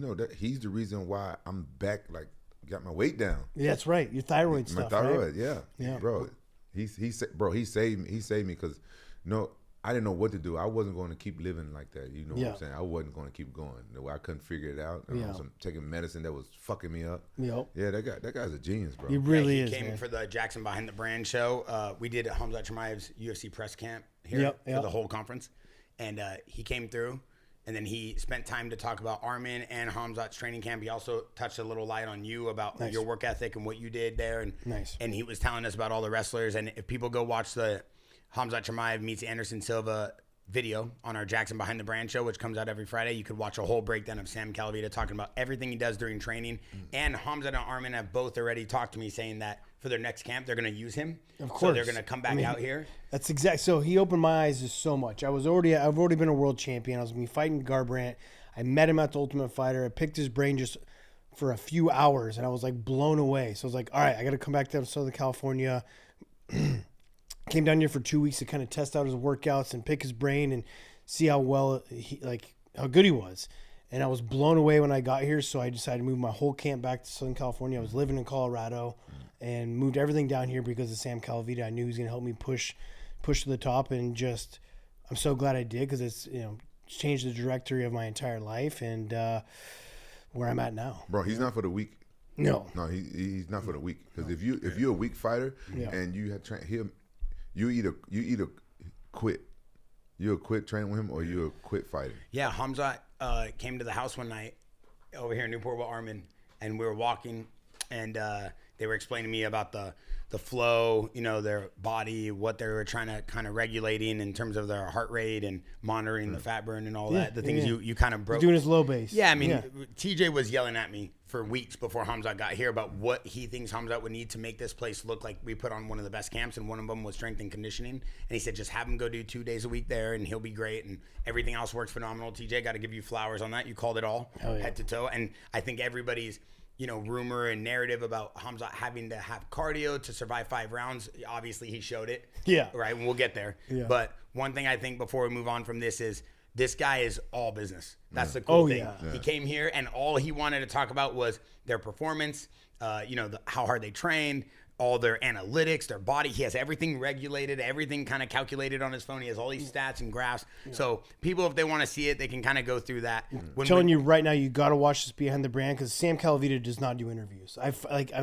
that he's the reason why I'm back. Like, got my weight down. Yeah, that's right. Your thyroid stuff. My thyroid, right? yeah, bro. He saved me. He saved me because I didn't know what to do. I wasn't going to keep living like that. You know what I'm saying? I wasn't going to keep going. I couldn't figure it out. I was taking medicine that was fucking me up. Yep. Yeah, that guy's a genius, bro. He really is. He came for the Jaxxon Behind the Brand show. We did Hamzat Chimaev's UFC press camp here for the whole conference. And he came through. And then he spent time to talk about Armin and Hamzat's training camp. He also touched a little light on you about your work ethic and what you did there. And he was telling us about all the wrestlers. And if people go watch the Hamzat Chimaev meets Anderson Silva video on our Jaxxon Behind the Brand show, which comes out every Friday, you could watch a whole breakdown of Sam Calavitta talking about everything he does during training. And Hamzat and Armin have both already talked to me saying that for their next camp, they're going to use him. Of course. So they're going to come back out here. That's exact. So he opened my eyes to so much. I've already been a world champion. I was going to be fighting Garbrandt. I met him at the Ultimate Fighter. I picked his brain just for a few hours, and I was like blown away. So I was like, all right, I got to come back down to Southern California. Came down here for 2 weeks to kind of test out his workouts and pick his brain and see how how good he was. And I was blown away when I got here, so I decided to move my whole camp back to Southern California. I was living in Colorado and moved everything down here because of Sam Calavitta. I knew he was going to help me push to the top, and just I'm so glad I did because it's changed the trajectory of my entire life and where I'm at now. Bro, he's not for the weak. No, he's not for the weak. Because if you're a weak fighter and you have trained him, you either quit. You'll quit training with him or you'll quit fighting. Yeah, Hamzat came to the house one night over here in Newport with Armin, and we were walking, and they were explaining to me about the flow, their body, what they were trying to kind of regulating in terms of their heart rate and monitoring the fat burn and all that. The things you kind of broke. He's doing his low base. Yeah, I mean, TJ was yelling at me for weeks before Hamzat got here about what he thinks Hamzat would need to make this place look like we put on one of the best camps, and one of them was strength and conditioning. And he said, just have him go do 2 days a week there, and he'll be great, and everything else works phenomenal. TJ, got to give you flowers on that. You called it all, head to toe. And I think everybody's rumor and narrative about Hamzat having to have cardio to survive 5 rounds. Obviously, he showed it. Yeah. Right. And we'll get there. Yeah. But one thing I think before we move on from this is this guy is all business. That's the cool thing. Yeah. He came here and all he wanted to talk about was their performance, how hard they trained, all their analytics, their body. He has everything regulated, everything kind of calculated on his phone. He has all these stats and graphs. Yeah. So people, if they want to see it, they can kind of go through that. I'm telling you right now, you got to watch this Behind the Brand because Sam Calavitta does not do interviews.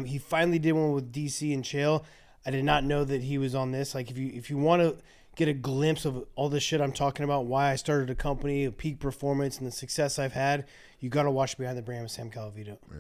He finally did one with DC and Chael. I did not know that he was on this. Like if you want to get a glimpse of all this shit I'm talking about, why I started a company, a peak performance, and the success I've had, you got to watch Behind the Brand with Sam Calavitta. Yeah.